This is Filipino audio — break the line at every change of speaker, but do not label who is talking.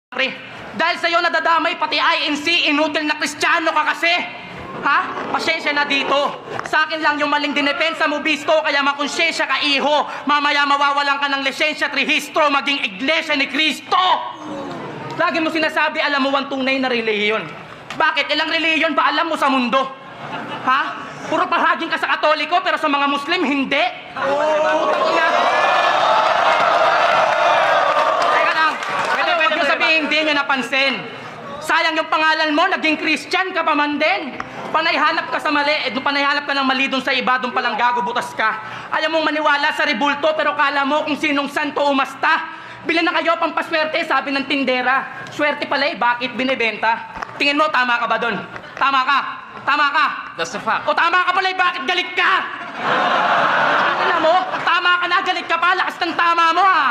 Pre, dahil sa'yo nadadamay pati INC, inutil na Kristiyano ka kasi. Ha? Pasyensya na dito. Sa akin lang yung maling dinepensa mo, Bisto, kaya makonsensya ka, iho. Mamaya mawawalan ka ng lisensya at rehistro maging iglesia ni Kristo. Lagi mo sinasabi, alam mo ang tunay na relihiyon. Bakit? Ilang relihiyon ba alam mo sa mundo? Ha? Puro pahaging ka sa Katoliko pero sa mga Muslim, hindi. Putang ina. Teka lang. Huwag nyo sabihin, hindi nyo napansin. Sayang yung pangalan mo, naging Christian ka pa man din. Panayhanap ka sa mali. Panayhanap ka ng mali dun sa iba, dun palang gago, butas ka. Ayaw mong maniwala sa rebulto, pero kala mo kung sinong santo umasta. Bilan na kayo pampaswerte, sabi ng tindera. Swerte pala bakit binibenta? Tingin mo, tama ka ba dun? Tama ka? Tama ka?
That's a fact.
O tama ka pala bakit galit ka? Alam mo, tama ka na, galit ka pa, lakas ng tama mo ha.